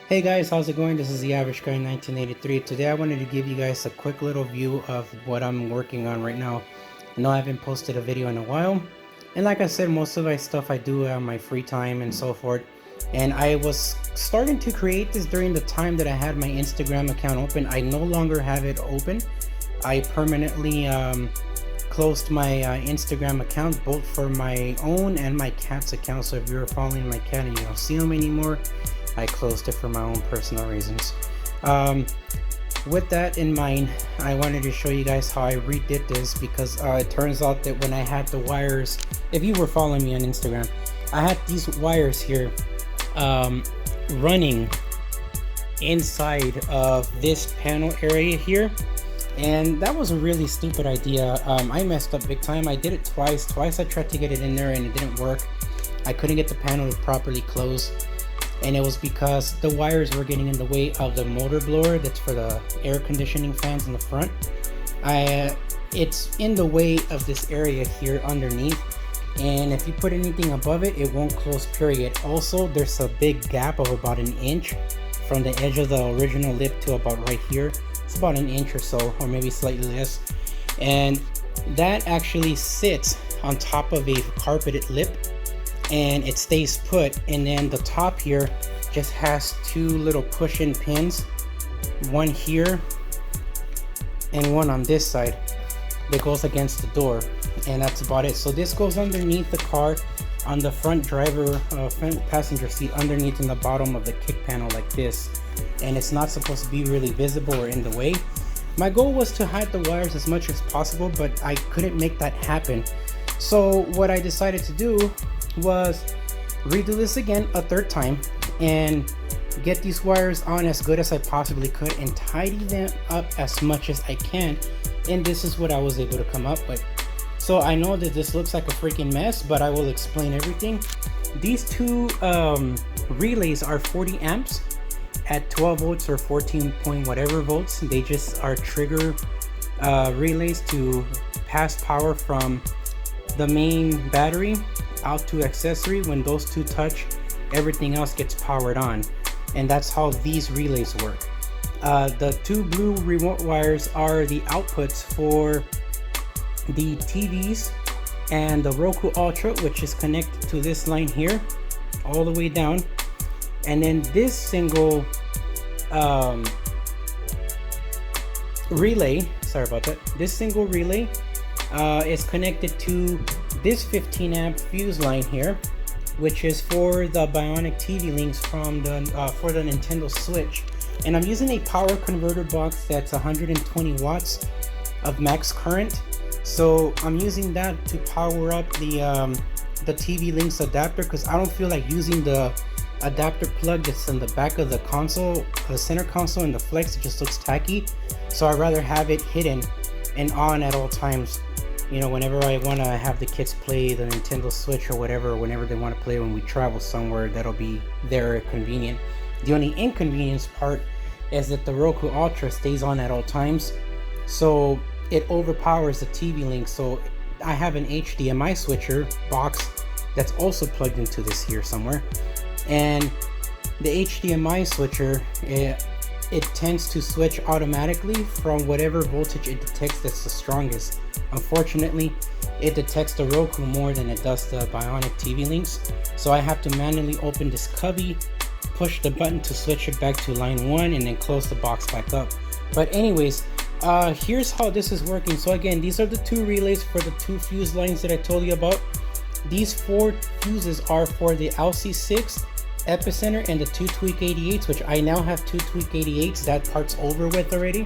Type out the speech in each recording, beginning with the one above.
Hey guys, how's it going? This is the Average Guy 1983. Today I wanted to give you guys a quick little view of what I'm working on right now. I know I haven't posted a video in a while, and like I said, most of my stuff I do on my free time and so forth. And I was starting to create this during the time that I had my Instagram account open. I no longer have it open. I permanently closed my Instagram account, both for my own and my cat's account. So if you're following my cat and you don't see him anymore, I closed it for my own personal reasons. With that in mind, I wanted to show you guys how I redid this, because it turns out that when I had the wires, if you were following me on Instagram, I had these wires here running inside of this panel area here, and that was a really stupid idea. I messed up big time. I did it twice I tried to get it in there and it didn't work. I couldn't get the panel to properly close, and it was because the wires were getting in the way of the motor blower that's for the air conditioning fans in the front. It's in the way of this area here underneath, and if you put anything above it, it won't close, period. Also, there's a big gap of about 1 inch from the edge of the original lip to about right here. It's about 1 inch or so, or maybe slightly less, and that actually sits on top of a carpeted lip and it stays put. And then the top here just has two little push-in pins, one here and one on this side that goes against the door, and that's about it. So this goes underneath the car on the front front passenger seat, underneath in the bottom of the kick panel like this, and it's not supposed to be really visible or in the way. My goal was to hide the wires as much as possible, but I couldn't make that happen. So what I decided to do was redo this again a third time and get these wires on as good as I possibly could and tidy them up as much as I can, and this is what I was able to come up with. So I know that this looks like a freaking mess, but I will explain everything. These two relays are 40 amps at 12 volts or 14 point whatever volts. They just are trigger relays to pass power from the main battery out to accessory. When those two touch, everything else gets powered on, and that's how these relays work. The two blue remote wires are the outputs for the TVs and the Roku Ultra, which is connected to this line here all the way down, and then this single relay, sorry about that, this single relay is connected to this 15 amp fuse line here, which is for the Bionic TV links from the for the Nintendo Switch. And I'm using a power converter box that's 120 watts of max current, so I'm using that to power up the TV links adapter, because I don't feel like using the adapter plug that's in the back of the console, the center console, and the flex. It just looks tacky, so I'd rather have it hidden and on at all times. You know, whenever I want to have the kids play the Nintendo Switch or whatever, or whenever they want to play when we travel somewhere, that'll be there convenient. The only inconvenience part is that the Roku Ultra stays on at all times, so it overpowers the TV link. So I have an HDMI switcher box that's also plugged into this here somewhere, and the HDMI switcher, it tends to switch automatically from whatever voltage it detects that's the strongest. Unfortunately, it detects the Roku more than it does the Bionic TV links, so I have to manually open this cubby, push the button to switch it back to line 1, and then close the box back up. But anyways, here's how this is working. So again, these are the two relays for the two fuse lines that I told you about. These 4 fuses are for the LC6 epicenter and the 2 Tweak 88s, which I now have 2 Tweak 88s. That part's over with already.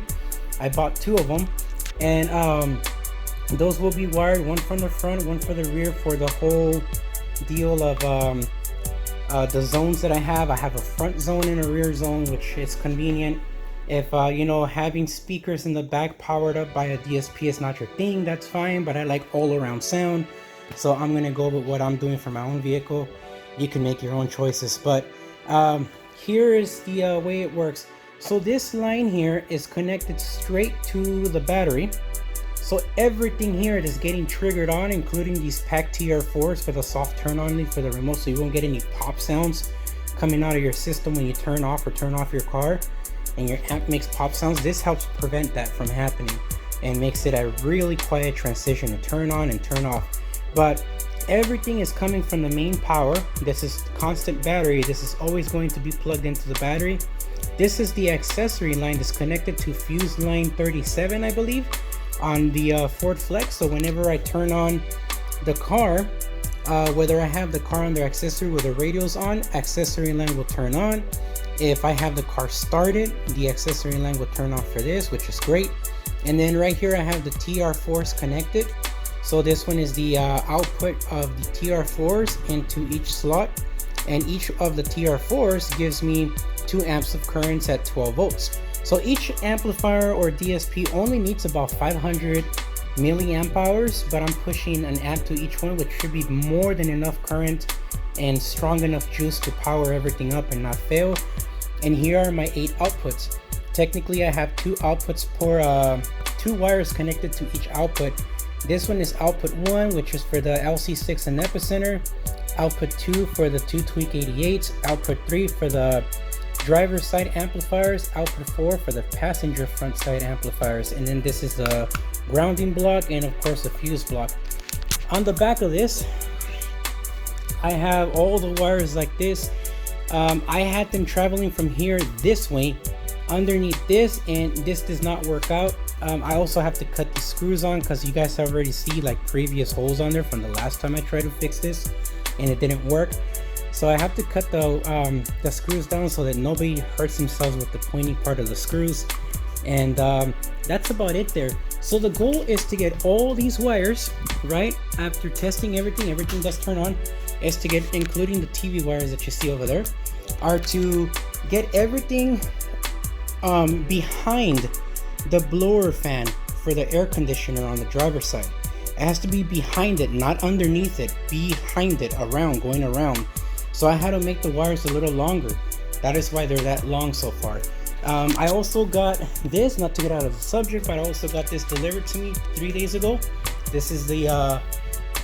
I bought 2 of them, and those will be wired, one from the front, one for the rear, for the whole deal of the zones that I have. I have a front zone and a rear zone, which is convenient. If you know, having speakers in the back powered up by a DSP is not your thing, that's fine, but I like all around sound, so I'm gonna go with what I'm doing for my own vehicle. You can make your own choices, but here is the way it works. So this line here is connected straight to the battery, so everything here is getting triggered on, including these PAC TR4s for the soft turn on for the remote, so you won't get any pop sounds coming out of your system when you turn off your car and your amp makes pop sounds. This helps prevent that from happening and makes it a really quiet transition to turn on and turn off. But everything is coming from the main power. This is constant battery. This is always going to be plugged into the battery. This is the accessory line that's connected to fuse line 37, I believe, on the Ford Flex. So whenever I turn on the car, whether I have the car under accessory with the radios on, accessory line will turn on. If I have the car started, the accessory line will turn off for this, which is great. And then right here I have the TR4s connected. So this one is the output of the TR4s into each slot, and each of the TR4s gives me 2 amps of currents at 12 volts. So each amplifier or DSP only needs about 500 milliamp hours, but I'm pushing an amp to each one, which should be more than enough current and strong enough juice to power everything up and not fail. And here are my 8 outputs. Technically I have 2 outputs per 2 wires connected to each output. This one is output 1, which is for the LC6 and epicenter, output 2 for the 2 Tweak 88s, output 3 for the driver's side amplifiers, output 4 for the passenger front side amplifiers, and then this is the grounding block and of course the fuse block. On the back of this I have all the wires like this. I had them traveling from here this way underneath this, and this does not work out. I also have to cut the screws on because you guys already see like previous holes on there from the last time I tried to fix this and it didn't work. So I have to cut the screws down so that nobody hurts themselves with the pointy part of the screws. And that's about it there. So the goal is to get all these wires, right, after testing everything does turn on, is to get, including the TV wires that you see over there, are to get everything behind the blower fan for the air conditioner on the driver's side. It has to be behind it, not underneath it, behind it, around, going around. So I had to make the wires a little longer. That is why they're that long so far. I also got this, not to get out of the subject, but I also got this delivered to me 3 days ago. This is the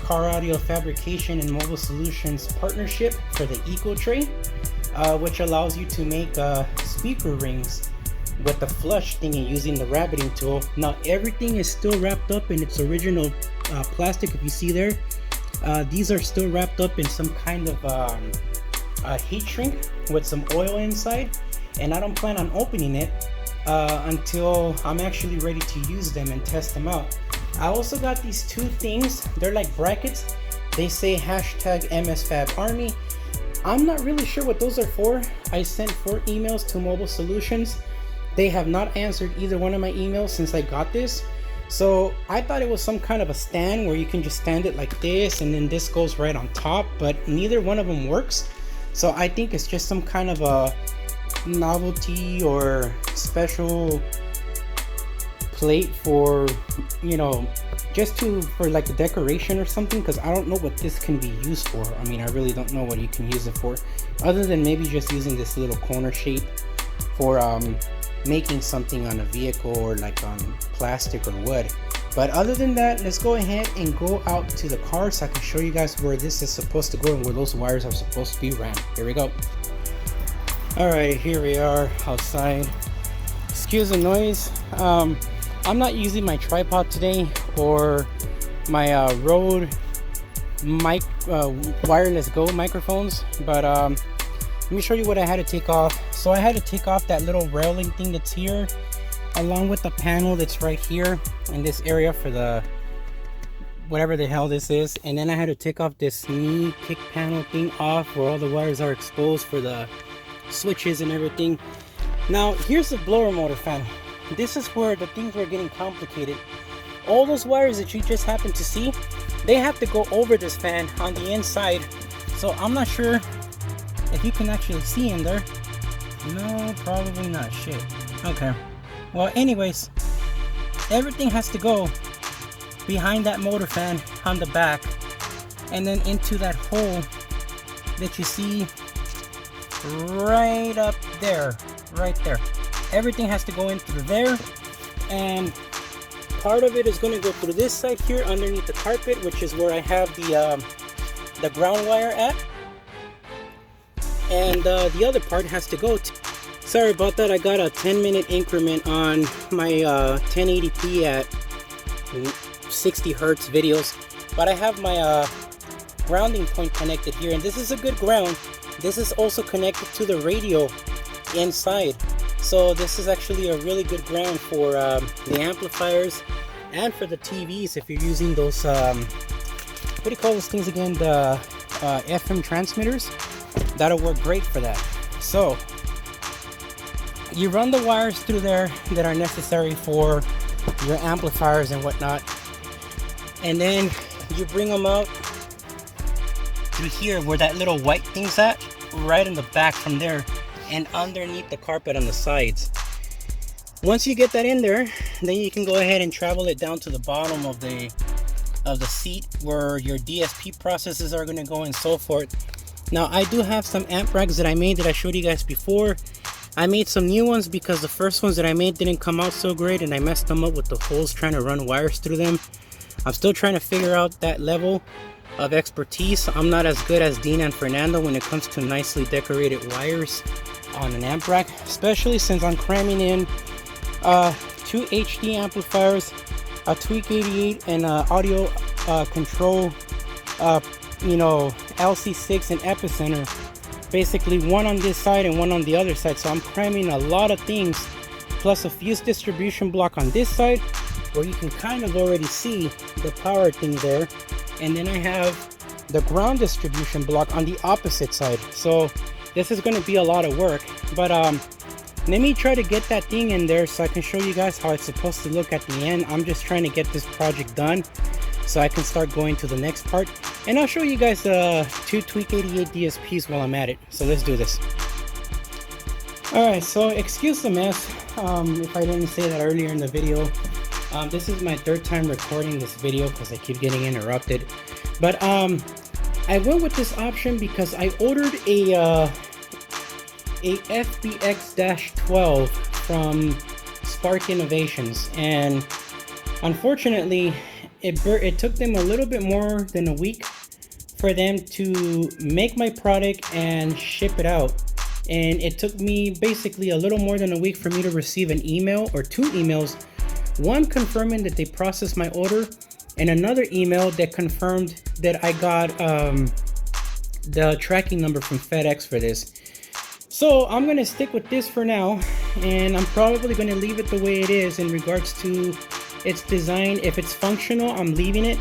Car Audio Fabrication and Mobile Solutions partnership for the Eco Tray, which allows you to make speaker rings with the flush thingy using the rabbiting tool. Now everything is still wrapped up in its original plastic. If you see there, these are still wrapped up in some kind of heat shrink with some oil inside, and I don't plan on opening it until I'm actually ready to use them and test them out. I also got these 2 things. They're like brackets. They say hashtag MSFabArmy. I'm not really sure what those are for. I sent 4 emails to Mobile Solutions. They have not answered either one of my emails since I got this. So I thought it was some kind of a stand where you can just stand it like this and then this goes right on top, but neither one of them works. So I think it's just some kind of a novelty or special plate for, you know, just for like a decoration or something, because I don't know what this can be used for. I mean, I really don't know what you can use it for, other than maybe just using this little corner shape for making something on a vehicle or like on plastic or wood. But other than that, let's go ahead and go out to the car so I can show you guys where this is supposed to go and where those wires are supposed to be ran. Here we go. Alright, here we are outside. Excuse the noise. I'm not using my tripod today or my Rode wireless Go microphones, but let me show you what I had to take off. So I had to take off that little railing thing that's here, along with the panel that's right here in this area for the whatever the hell this is. And then I had to take off this knee kick panel thing off where all the wires are exposed for the switches and everything. Now here's the blower motor fan. This is where the things were getting complicated. All those wires that you just happen to see, they have to go over this fan on the inside. So I'm not sure if you can actually see in there. No, probably not. Shit. Okay. Well, anyways, everything has to go behind that motor fan on the back and then into that hole that you see right up there, right there. Everything has to go in through there, and part of it is going to go through this side here underneath the carpet, which is where I have the ground wire at. and the other part has to go. Sorry about that. I got a 10-minute increment on my 1080p at 60 hertz videos, but I have my grounding point connected here, and this is a good ground. This is also connected to the radio inside, so this is actually a really good ground for the amplifiers and for the TVs if you're using those what do you call those things again, the FM transmitters. That'll work great for that. So you run the wires through there that are necessary for your amplifiers and whatnot, and then you bring them out through here where that little white thing's at, right in the back from there, and underneath the carpet on the sides. Once you get that in there, then you can go ahead and travel it down to the bottom of the seat where your DSP processes are going to go and so forth. Now I do have some amp racks that I made that I showed you guys before. I made some new ones because the first ones that I made didn't come out so great, and I messed them up with the holes trying to run wires through them. I'm still trying to figure out that level of expertise. I'm not as good as Dean and Fernando when it comes to nicely decorated wires on an amp rack, especially since I'm cramming in 2 HD amplifiers, a Tweak 88, and audio control, LC6 and Epicenter. Basically one on this side and one on the other side, so I'm cramming a lot of things, plus a fuse distribution block on this side where you can kind of already see the power thing there, and then I have the ground distribution block on the opposite side. So this is going to be a lot of work, but let me try to get that thing in there so I can show you guys how it's supposed to look at the end. I'm just trying to get this project done so I can start going to the next part, and I'll show you guys 2 Tweak 88 DSPs while I'm at it. So let's do this. Alright, so excuse the mess if I didn't say that earlier in the video. This is my third time recording this video because I keep getting interrupted, but I went with this option because I ordered a FBX-12 from Spark Innovations, and unfortunately it took them a little bit more than a week for them to make my product and ship it out, and it took me basically a little more than a week for me to receive an email, or 2 emails, one confirming that they processed my order and another email that confirmed that I got the tracking number from FedEx for this. So I'm gonna stick with this for now, and I'm probably gonna leave it the way it is in regards to its design. If it's functional, I'm leaving it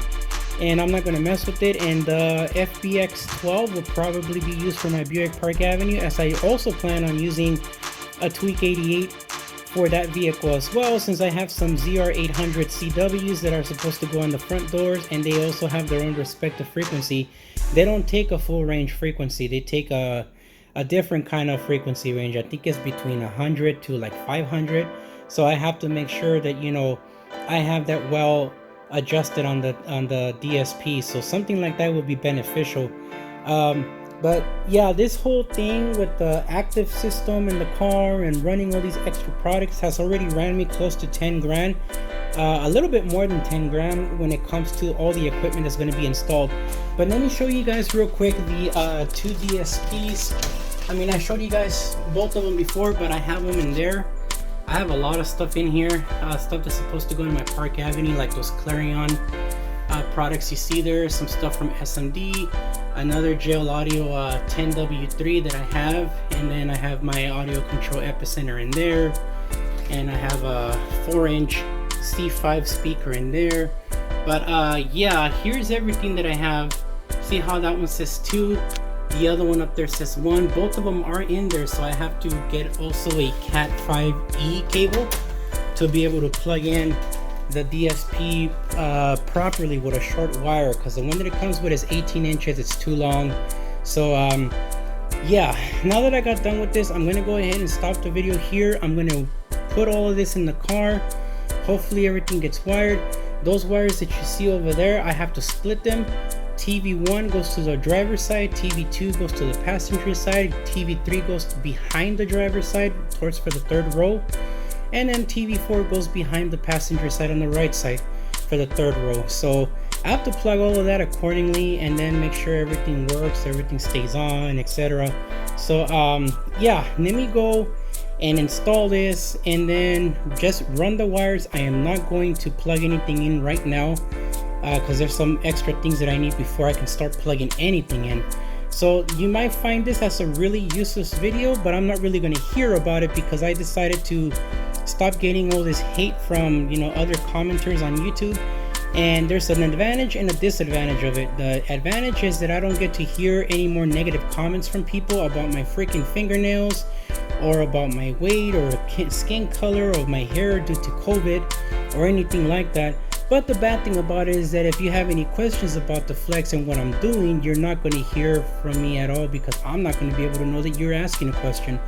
and I'm not going to mess with it, and the FBX-12 will probably be used for my Buick Park Avenue, as I also plan on using a Tweak 88 for that vehicle as well, since I have some ZR800 CWs that are supposed to go on the front doors, and they also have their own respective frequency. They don't take a full range frequency, they take a different kind of frequency range. I think it's between 100 to like 500, so I have to make sure that, you know, I have that well adjusted on the DSP, so something like that would be beneficial. But yeah, this whole thing with the active system in the car and running all these extra products has already ran me close to 10 grand, a little bit more than 10 grand when it comes to all the equipment that's going to be installed. But let me show you guys real quick the 2 DSPs. I mean, I showed you guys both of them before, but I have them in there. I have a lot of stuff in here, stuff that's supposed to go in my Park Avenue, like those Clarion products you see there, some stuff from SMD, another Jail Audio 10W3 that I have, and then I have my audio control Epicenter in there, and I have a 4-inch C5 speaker in there. But yeah, here's everything that I have. See how that one says 2? The other one up there says 1. Both of them are in there, so I have to get also a Cat 5e cable to be able to plug in the DSP properly with a short wire, because the one that it comes with is 18 inches. It's too long. So yeah, now that I got done with this, I'm gonna go ahead and stop the video here. I'm gonna put all of this in the car. Hopefully everything gets wired. Those wires that you see over there, I have to split them. TV1 goes to the driver's side, TV2 goes to the passenger side, TV3 goes behind the driver's side towards for the 3rd row, and then TV4 goes behind the passenger side on the right side for the 3rd row. So I have to plug all of that accordingly and then make sure everything works, everything stays on, etc. So yeah, let me go and install this and then just run the wires. I am not going to plug anything in right now because there's some extra things that I need before I can start plugging anything in. So you might find this as a really useless video, but I'm not really going to hear about it because I decided to stop getting all this hate from, you know, other commenters on YouTube. And there's an advantage and a disadvantage of it. The advantage is that I don't get to hear any more negative comments from people about my freaking fingernails or about my weight or skin color or my hair due to COVID or anything like that. But the bad thing about it is that if you have any questions about the flex and what I'm doing, you're not going to hear from me at all because I'm not going to be able to know that you're asking a question.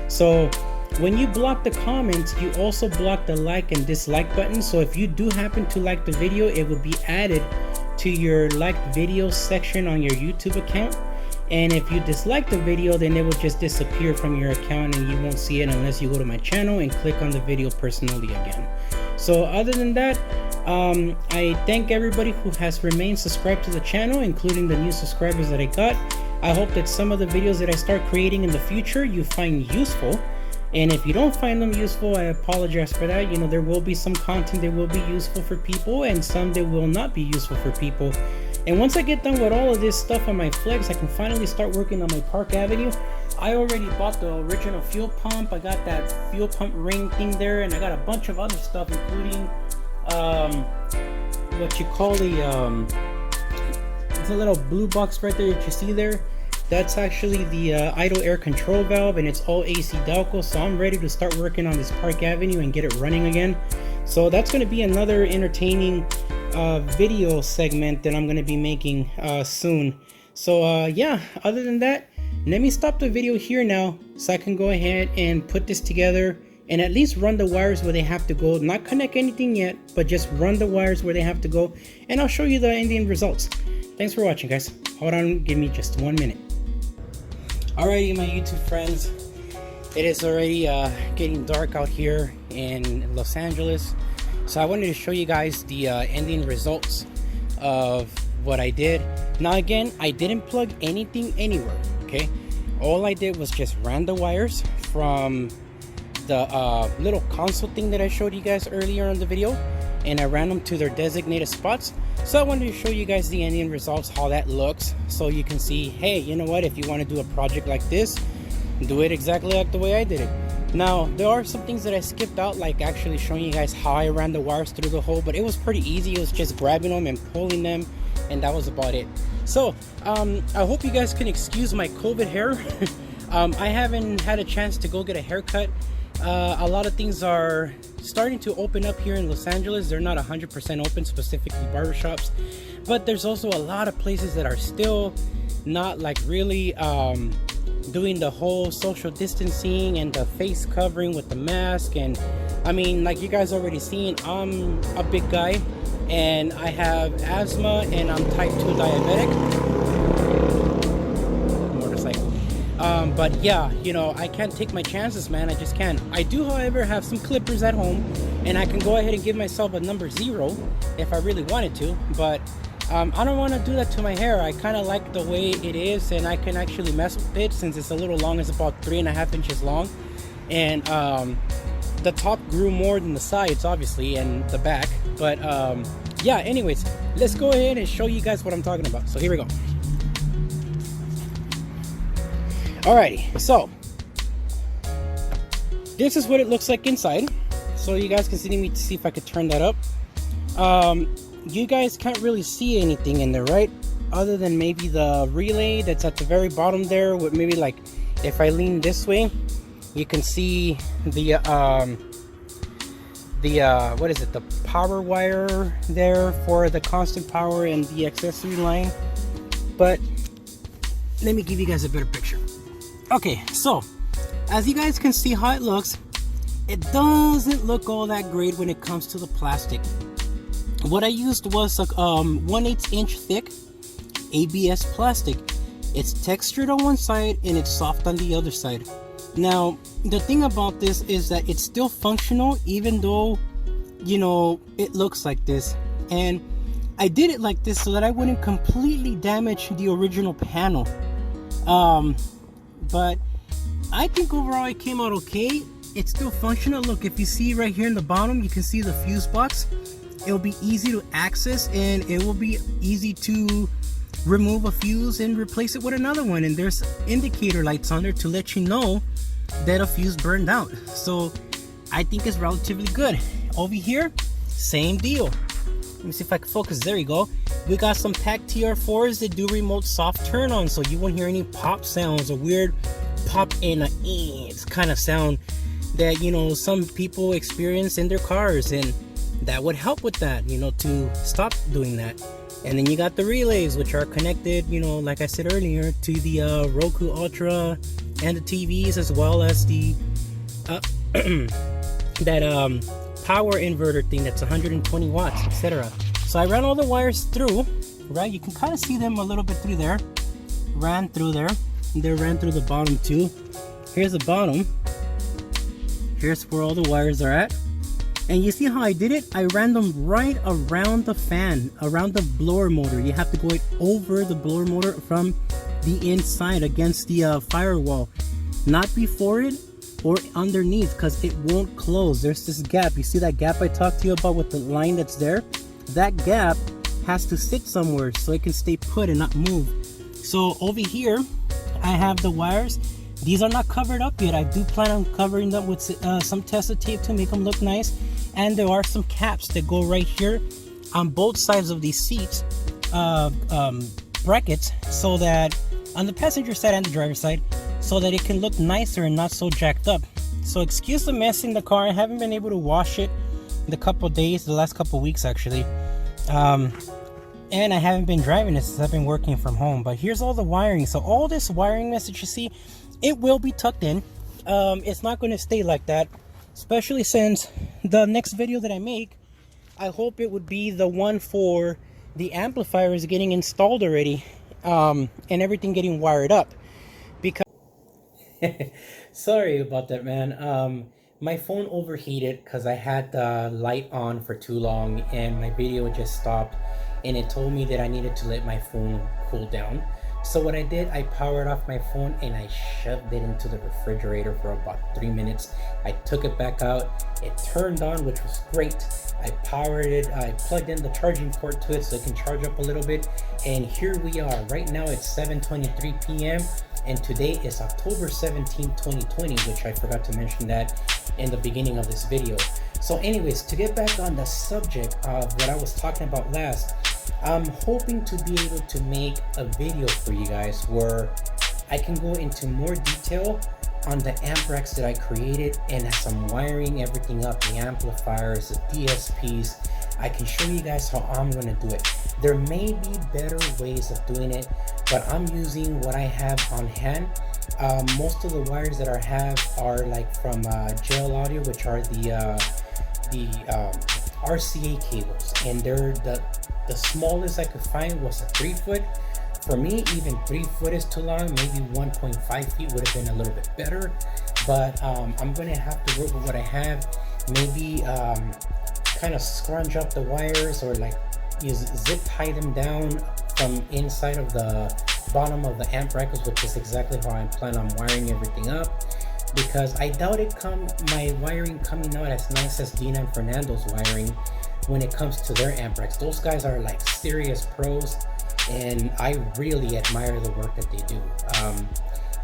So when you block the comments, you also block the like and dislike button. So if you do happen to like the video, it will be added to your liked video section on your YouTube account. And if you dislike the video, then it will just disappear from your account and you won't see it unless you go to my channel and click on the video personally again. So other than that, I thank everybody who has remained subscribed to the channel, including the new subscribers that I got. I hope that some of the videos that I start creating in the future you find useful. And if you don't find them useful, I apologize for that. You know, there will be some content that will be useful for people and some that will not be useful for people. And once I get done with all of this stuff on my flex, I can finally start working on my Park Avenue. I already bought the original fuel pump. I got that fuel pump ring thing there, and I got a bunch of other stuff, including what you call the it's a little blue box right there that you see there. That's actually the idle air control valve, and it's all AC Delco. So I'm ready to start working on this Park Avenue and get it running again. So that's going to be another entertaining video segment that I'm going to be making soon. So yeah, other than that, let me stop the video here now so I can go ahead and put this together and at least run the wires where they have to go. Not connect anything yet, but just run the wires where they have to go, and I'll show you the ending results. Thanks for watching, guys. Hold on, give me just 1 minute. Alrighty, my YouTube friends, it is already getting dark out here in Los Angeles, so I wanted to show you guys the ending results of what I did. Now again, I didn't plug anything anywhere, okay? All I did was just ran the wires from the little console thing that I showed you guys earlier in the video, and I ran them to their designated spots. So I wanted to show you guys the ending results, how that looks, so you can see, hey, you know what, if you want to do a project like this, do it exactly like the way I did it. Now, there are some things that I skipped out, like actually showing you guys how I ran the wires through the hole, but it was pretty easy. It was just grabbing them and pulling them, and that was about it. So, I hope you guys can excuse my COVID hair. I haven't had a chance to go get a haircut. A lot of things are starting to open up here in Los Angeles. They're not 100% open, specifically barbershops, but there's also a lot of places that are still not like really doing the whole social distancing and the face covering with the mask. And I mean, like you guys already seen, I'm a big guy and I have asthma and I'm type 2 diabetic. But yeah, you know, I can't take my chances, man. I just can't. I do, however, have some clippers at home, and I can go ahead and give myself a number 0 if I really wanted to. But I don't want to do that to my hair. I kind of like the way it is, and I can actually mess with it since it's a little long. It's about 3.5 inches long, and the top grew more than the sides, obviously, and the back. But yeah, anyways, let's go ahead and show you guys what I'm talking about. So here we go. Alrighty, so this is what it looks like inside. So you guys can see me to see if I could turn that up. You guys can't really see anything in there, right? Other than maybe the relay that's at the very bottom there. With maybe like if I lean this way, you can see the what is it? The power wire there for the constant power and the accessory line. But let me give you guys a better picture. Okay, so as you guys can see how it looks, it doesn't look all that great when it comes to the plastic. What I used was a 1/8 inch thick ABS plastic. It's textured on one side and it's soft on the other side. Now, the thing about this is that it's still functional even though, you know, it looks like this. And I did it like this so that I wouldn't completely damage the original panel. But I think overall it came out okay. It's still functional. Look, if you see right here in the bottom, you can see the fuse box. It'll be easy to access, and it will be easy to remove a fuse and replace it with another one. And there's indicator lights on there to let you know that a fuse burned out. So I think it's relatively good. Over here, same deal. Let me see if I can focus. There you go. We got some PAC TR4s that do remote soft turn on, so you won't hear any pop sounds or weird pop in a kind of sound that, you know, some people experience in their cars, and that would help with that, you know, to stop doing that. And then you got the relays, which are connected, you know, like I said earlier, to the Roku Ultra and the TVs, as well as the that power inverter thing that's 120 watts, etc. So I ran all the wires through, right? You can kind of see them a little bit through there. Ran through there. They ran through the bottom too. Here's the bottom. Here's where all the wires are at. And you see how I did it? I ran them right around the fan, around the blower motor. You have to go over the blower motor from the inside against the firewall, not before it or underneath, because it won't close. There's this gap. You see that gap I talked to you about with the line that's there? That gap has to sit somewhere so it can stay put and not move. So over here, I have the wires. These are not covered up yet. I do plan on covering them with some Tesa tape to make them look nice. And there are some caps that go right here on both sides of these seats, brackets, so that on the passenger side and the driver's side, so that it can look nicer and not so jacked up. So excuse the mess in the car. I haven't been able to wash it in the couple days, the last couple weeks actually. And I haven't been driving it since I've been working from home. But here's all the wiring. So all this wiring mess that you see, it will be tucked in. It's not going to stay like that, especially since the next video that I make, I hope it would be the one for the amplifiers getting installed already, and everything getting wired up. Because sorry about that, man. My phone overheated because I had the light on for too long and my video just stopped, and it told me that I needed to let my phone cool down. So what I did, I powered off my phone and I shoved it into the refrigerator for about 3 minutes. I took it back out, it turned on, which was great. I powered it, I plugged in the charging port to it so it can charge up a little bit. And here we are. Right now it's 7:23 p.m. and today is October 17, 2020, which I forgot to mention that in the beginning of this video. So anyways, to get back on the subject of what I was talking about last, I'm hoping to be able to make a video for you guys where I can go into more detail on the amp racks that I created, and as I'm wiring everything up, the amplifiers, the DSPs, I can show you guys how I'm going to do it. There may be better ways of doing it, but I'm using what I have on hand. Most of the wires that I have are like from Gel Audio, which are the RCA cables, and they're the smallest I could find was a 3 foot. For me, even 3 foot is too long. Maybe 1.5 feet would have been a little bit better, but I'm gonna have to work with what I have. Maybe kind of scrunch up the wires, or like zip tie them down from inside of the bottom of the amp brackets, which is exactly how I plan on wiring everything up, because I doubt my wiring coming out as nice as Dina and Fernando's wiring when it comes to their amp racks. Those guys are like serious pros, and I really admire the work that they do.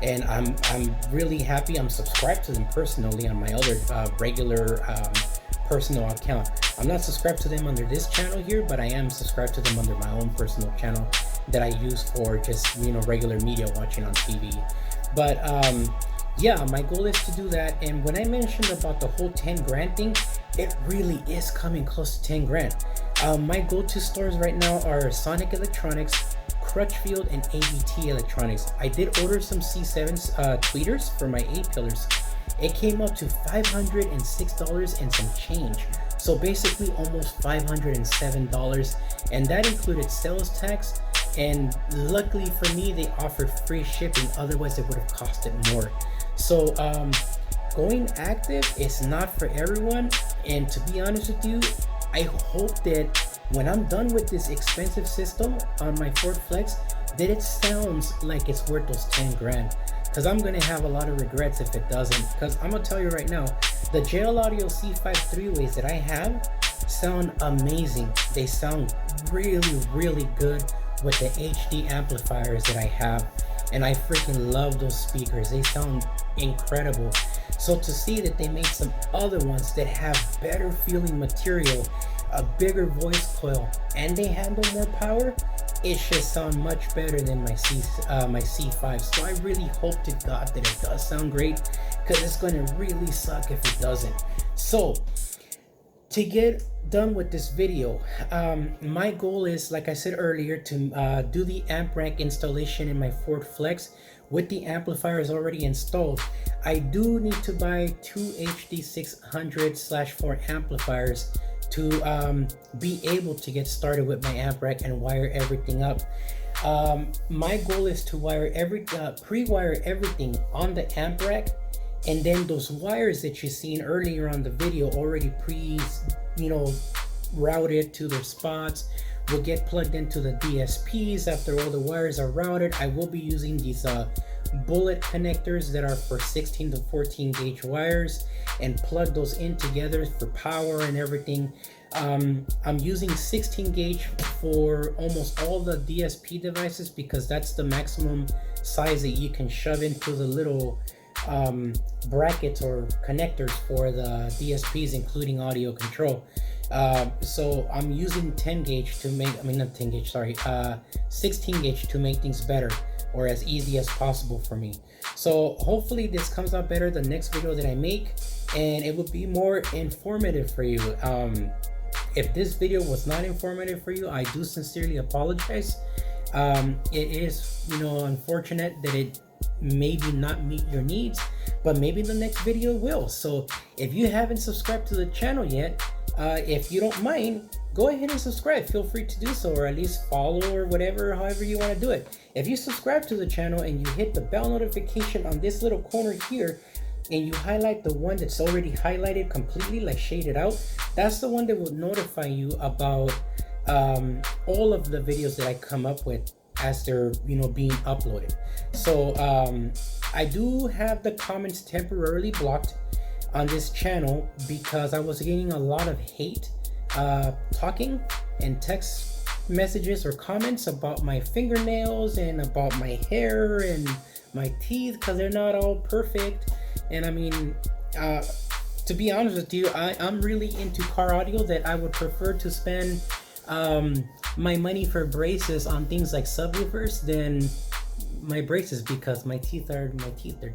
And I'm really happy. I'm subscribed to them personally on my other regular personal account. I'm not subscribed to them under this channel here, but I am subscribed to them under my own personal channel that I use for just, you know, regular media watching on TV. But yeah, my goal is to do that. And when I mentioned about the whole 10 grand thing, it really is coming close to 10 grand. My go-to stores right now are Sonic Electronics, Crutchfield, and ABT Electronics. I did order some C7 tweeters for my A-pillars. It came up to $506 and some change. So basically almost $507, and that included sales tax. And luckily for me, they offered free shipping. Otherwise, it would have costed more. So going active is not for everyone. And to be honest with you, I hope that when I'm done with this expensive system on my Ford Flex, that it sounds like it's worth those 10 grand. Because I'm gonna have a lot of regrets if it doesn't. Because I'm gonna tell you right now, the JL Audio C5 3-ways that I have sound amazing. They sound really, really good with the HD amplifiers that I have. And I freaking love those speakers. They sound incredible. So to see that they made some other ones that have better feeling material, a bigger voice coil, and they handle more power, it should sound much better than my C5. So I really hope to God that it does sound great, because it's going to really suck if it doesn't. So to get done with this video, my goal is, like I said earlier, to do the amp rack installation in my Ford Flex with the amplifiers already installed. I do need to buy two HD600/4 amplifiers to be able to get started with my amp rack and wire everything up. My goal is to pre-wire everything on the amp rack, and then those wires that you seen earlier on the video already routed to their spots will get plugged into the DSPs. After all the wires are routed, I will be using these bullet connectors that are for 16 to 14 gauge wires and plug those in together for power and everything. I'm using 16 gauge for almost all the DSP devices because that's the maximum size that you can shove into the little brackets or connectors for the DSPs, including audio control. So I'm using 10 gauge to make, 16 gauge to make things better, or as easy as possible for me. So hopefully this comes out better the next video that I make, and it will be more informative for you. If this video was not informative for you, I do sincerely apologize. It is, unfortunate that it maybe not meet your needs, but maybe the next video will. So if you haven't subscribed to the channel yet, if you don't mind, go ahead and subscribe. Feel free to do so, or at least follow, or whatever, however you want to do it. If you subscribe to the channel and you hit the bell notification on this little corner here, and you highlight the one that's already highlighted completely, like shaded out, that's the one that will notify you about all of the videos that I come up with as they're being uploaded. So I do have the comments temporarily blocked on this channel because I was getting a lot of hate talking and text messages or comments about my fingernails and about my hair and my teeth, because they're not all perfect. And to be honest with you, I'm really into car audio that I would prefer to spend my money for braces on things like subwoofers than my braces, because my teeth are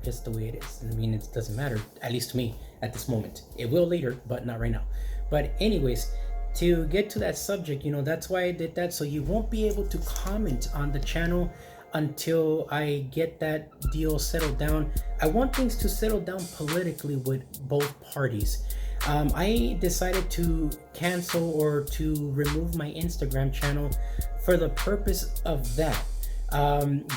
just the way it is. It doesn't matter, at least to me at this moment. It will later, but not right now. But anyways, to get to that subject, that's why I did that, so you won't be able to comment on the channel until I get that deal settled down. I want things to settle down politically with both parties. I decided to cancel or to remove my Instagram channel for the purpose of that.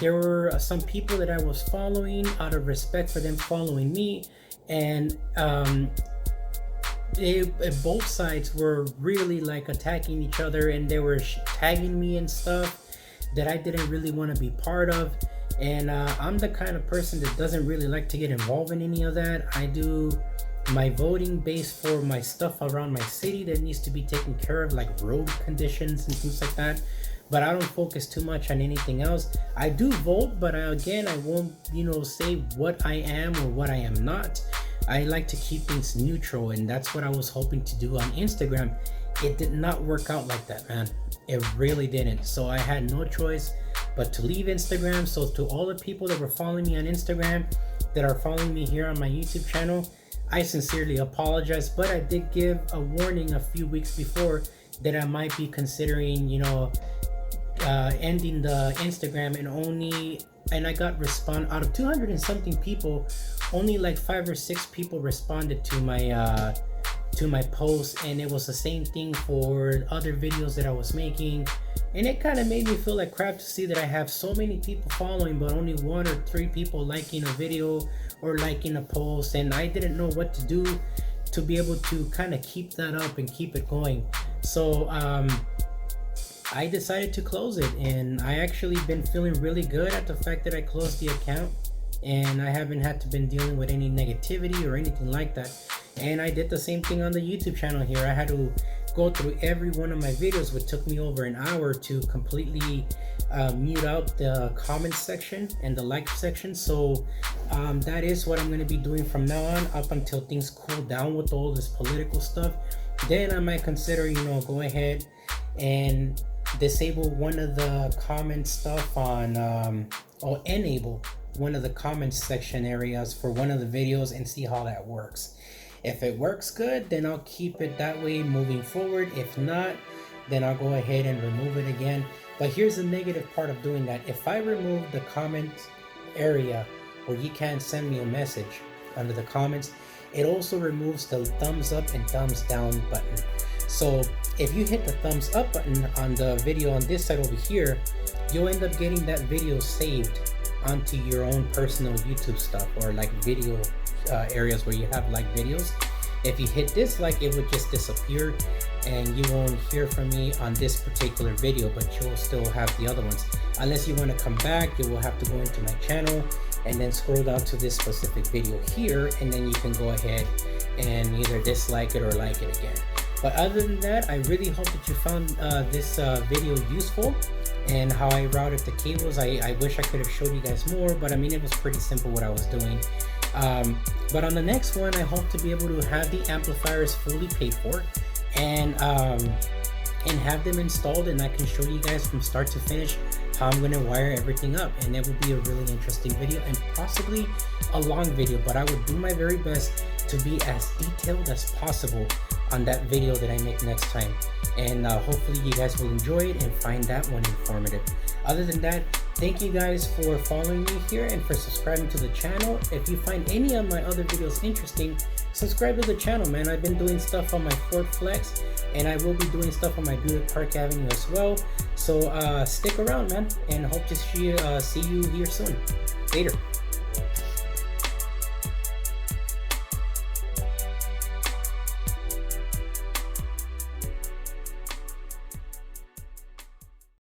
There were some people that I was following out of respect for them following me, and both sides were really attacking each other, and they were tagging me and stuff that I didn't really want to be part of. And I'm the kind of person that doesn't really like to get involved in any of that. I do my voting based for my stuff around my city that needs to be taken care of, like road conditions and things like that. But I don't focus too much on anything else. I do vote, but I won't, say what I am or what I am not. I like to keep things neutral, and that's what I was hoping to do on Instagram. It did not work out like that, man. It really didn't. So I had no choice but to leave Instagram. So to all the people that were following me on Instagram, that are following me here on my YouTube channel, I sincerely apologize. But I did give a warning a few weeks before that I might be considering, ending the Instagram, and I got out of 200 and something people, only like 5 or 6 people responded to my post, and it was the same thing for other videos that I was making. And it kind of made me feel like crap to see that I have so many people following, but only 1 or 3 people liking a video or liking a post, and I didn't know what to do to be able to kind of keep that up and keep it going. So I decided to close it, and I actually been feeling really good at the fact that I closed the account, and I haven't had to been dealing with any negativity or anything like that. And I did the same thing on the YouTube channel here. I had to go through every one of my videos, which took me over an hour to completely mute out the comment section and the like section. So that is what I'm going to be doing from now on, up until things cool down with all this political stuff. Then I might consider, you know, go ahead and disable one of the comment stuff on or enable one of the comments section areas for one of the videos and see how that works. If it works good, then I'll keep it that way moving forward. If not, then I'll go ahead and remove it again. But here's the negative part of doing that. If I remove the comments area where you can send me a message under the comments, it also removes the thumbs up and thumbs down button. So if you hit the thumbs up button on the video on this side over here, you'll end up getting that video saved onto your own personal YouTube stuff, or like video areas where you have like videos. If you hit dislike, it would just disappear and you won't hear from me on this particular video, but you'll still have the other ones. Unless you want to come back, you will have to go into my channel and then scroll down to this specific video here, and then you can go ahead and either dislike it or like it again. But other than that, I really hope that you found this video useful and how I routed the cables. I wish I could have showed you guys more, but I mean, it was pretty simple what I was doing. But on the next one, I hope to be able to have the amplifiers fully paid for and have them installed, and I can show you guys from start to finish how I'm going to wire everything up. And it will be a really interesting video and possibly a long video, but I would do my very best to be as detailed as possible on that video that I make next time. And hopefully you guys will enjoy it and find that one informative. Other than that, thank you guys for following me here and for subscribing to the channel. If you find any of my other videos interesting, subscribe to the channel, man. I've been doing stuff on my Ford Flex, and I will be doing stuff on my Buick Park Avenue as well. So stick around, man, and hope to see you here soon. Later.